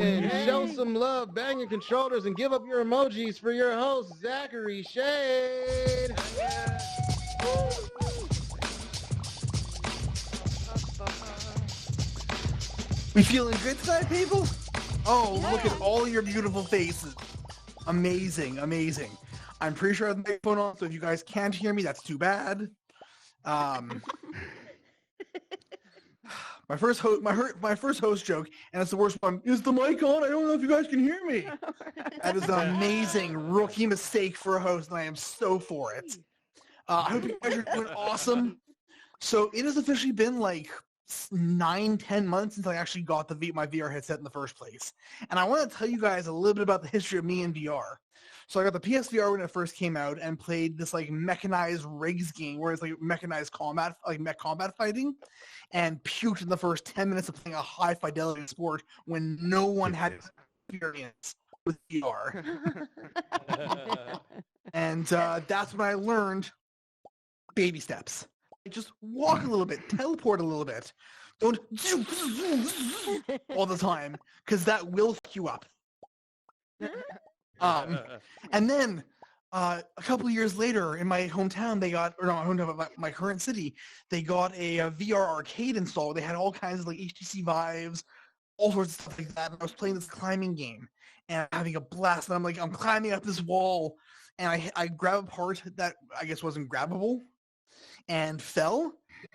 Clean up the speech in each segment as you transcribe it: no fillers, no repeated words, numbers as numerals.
And show some love, bang your controllers, and give up your emojis for your host, Zachary Shade. We feeling good tonight, people? Oh, yeah. Look at all your beautiful faces. Amazing, amazing. I'm pretty sure I have the microphone on, so if you guys can't hear me, that's too bad. My first host joke, and it's the worst one. Is the mic on? I don't know if you guys can hear me. That is an amazing rookie mistake for a host, and I am so for it. I hope you guys are doing awesome. So it has officially been like 9-10 months since I actually got my VR headset in the first place. And I want to tell you guys a little bit about the history of me in VR. So I got the PSVR when it first came out and played this like mechanized rigs game where it's like mechanized combat, like mech combat fighting, and puked in the first 10 minutes of playing a high fidelity sport when no one had experience with VR. And that's when I learned baby steps. Just walk a little bit, teleport a little bit. Don't all the time, because that will fuck you up. And then a couple of years later, in my hometown, my current city, they got a VR arcade installed. They had all kinds of like HTC Vives, all sorts of stuff like that. And I was playing this climbing game and I'm having a blast. And I'm climbing up this wall, and I grab a part that I guess wasn't grabbable, and fell,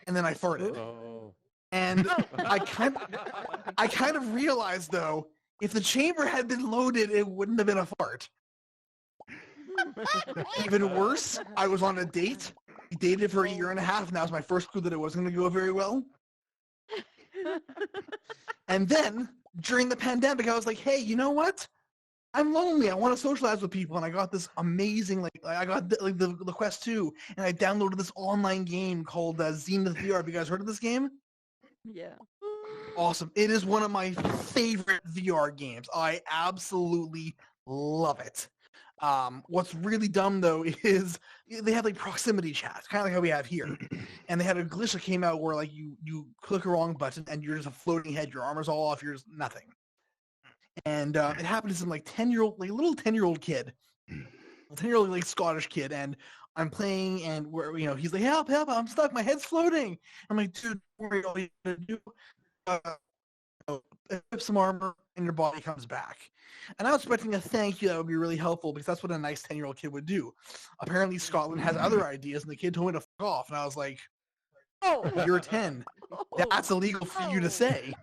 and then I farted. Oh. And I kind of realized, though, if the chamber had been loaded, it wouldn't have been a fart. Even worse, I was on a date. We dated for 1.5 years, and that was my first clue that it wasn't going to go very well. And then, during the pandemic, I was like, hey, you know what? I'm lonely. I want to socialize with people, and I got this amazing, I got the Quest 2, and I downloaded this online game called Zenith VR. Have you guys heard of this game? Yeah. Awesome. It is one of my favorite VR games. I absolutely love it. What's really dumb, though, is they have like proximity chat, kind of like how we have here. And they had a glitch that came out where like you click a wrong button and you're just a floating head. Your armor's all off. You're just nothing. And it happened to some like 10-year-old, like little 10-year-old kid, 10-year-old like Scottish kid, and I'm playing, and he's like, help, I'm stuck, my head's floating. I'm like, dude, don't worry, all you gotta do, equip some armor, and your body comes back. And I was expecting a thank you that would be really helpful, because that's what a nice 10-year-old kid would do. Apparently, Scotland has other ideas, and the kid told me to fuck off, and I was like, oh, you're 10. That's illegal for you to say.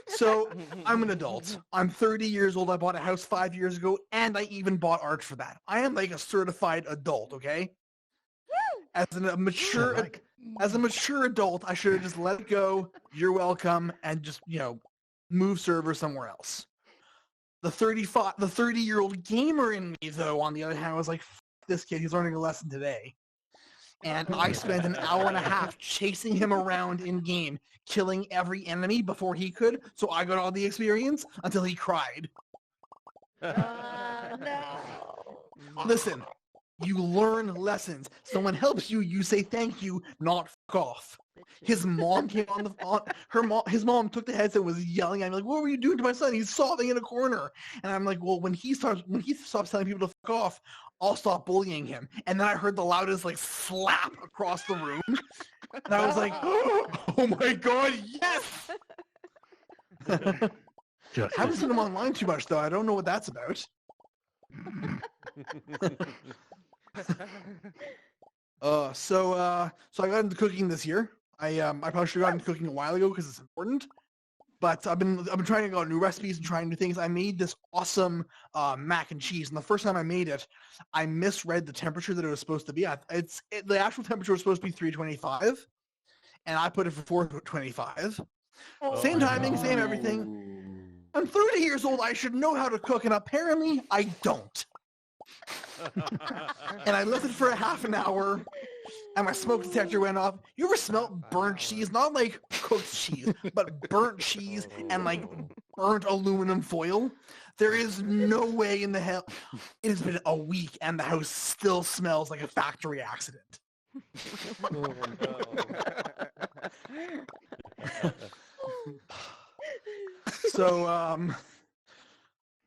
So I'm an adult. I'm 30 years old. I bought a house 5 years ago, and I even bought art for that. I am like a certified adult, okay? As a mature adult, I should have just let it go. You're welcome, and just move server somewhere else. The 30-year-old gamer in me, though, on the other hand, was like, F this kid. He's learning a lesson today. And I spent an 1.5 hours chasing him around in game, killing every enemy before he could, so I got all the experience until he cried. No. Listen, you learn lessons. Someone helps you, you say thank you, not fuck off. His mom came his mom took the headset and was yelling at me like, what were you doing to my son? He's sobbing in a corner. And I'm like, well, when he stops telling people to fuck off, I'll stop bullying him. And then I heard the loudest like slap across the room. And I was like, oh my god, yes! I haven't seen him online too much though. I don't know what that's about. So I got into cooking this year. I probably should have gotten into cooking a while ago because it's important. But I've been trying to go new recipes and trying new things. I made this awesome mac and cheese, and the first time I made it, I misread the temperature that it was supposed to be. The actual temperature was supposed to be 325, and I put it for 425. Same timing, same everything. I'm 30 years old. I should know how to cook, and apparently I don't. And I left it for a half an hour, and my smoke detector went off. You ever smell burnt cheese? Not like cooked cheese, but burnt cheese and like burnt aluminum foil. There is no way in the hell. It has been a week, and the house still smells like a factory accident. Oh, no. So I'm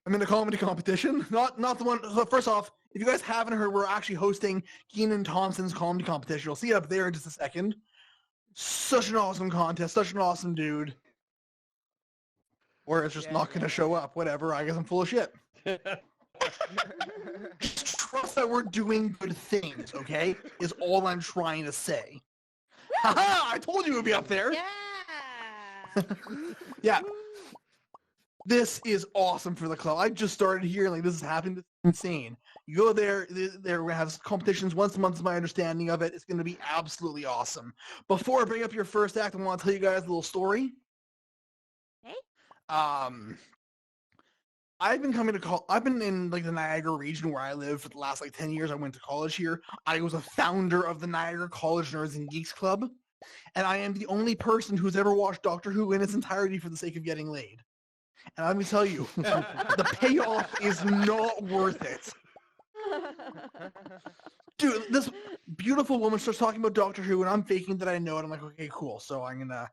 in a comedy competition. Not the one. So first off, if you guys haven't heard, we're actually hosting Keenan Thompson's comedy competition. You'll see it up there in just a second. Such an awesome contest. Such an awesome dude. Or it's just not going to show up. Whatever. I guess I'm full of shit. Just trust that we're doing good things, okay? Is all I'm trying to say. Haha! I told you it would be up there. Yeah. Yeah. This is awesome for the club. I just started here, like, this is happening. This is insane. You go there, they're going to have competitions once a month is my understanding of it. It's going to be absolutely awesome. Before I bring up your first act, I want to tell you guys a little story. Hey? I've been in, like, the Niagara region where I live for the last, like, 10 years. I went to college here. I was a founder of the Niagara College Nerds and Geeks Club, and I am the only person who's ever watched Doctor Who in its entirety for the sake of getting laid. And let me tell you, the payoff is not worth it. Dude, this beautiful woman starts talking about Doctor Who, and I'm faking that I know it. I'm like, okay, cool. So I'm going to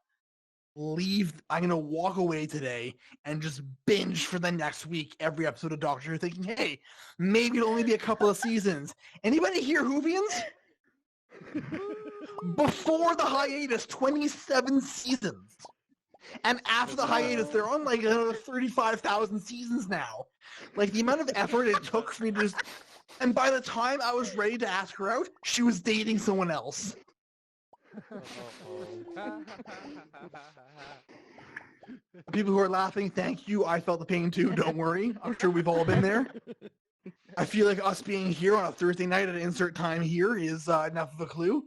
leave. I'm going to walk away today and just binge for the next week every episode of Doctor Who, thinking, hey, maybe it'll only be a couple of seasons. Anybody here Whovians? Before the hiatus, 27 seasons. And after the hiatus, they're on like 35,000 seasons now. Like, the amount of effort it took for me to just... And by the time I was ready to ask her out, she was dating someone else. People who are laughing, thank you. I felt the pain too. Don't worry. I'm sure we've all been there. I feel like us being here on a Thursday night at insert time here is enough of a clue.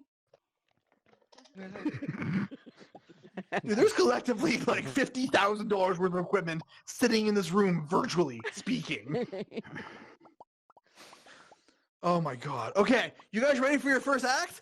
Dude, there's collectively like $50,000 worth of equipment sitting in this room virtually speaking. Oh my god. Okay, you guys ready for your first act?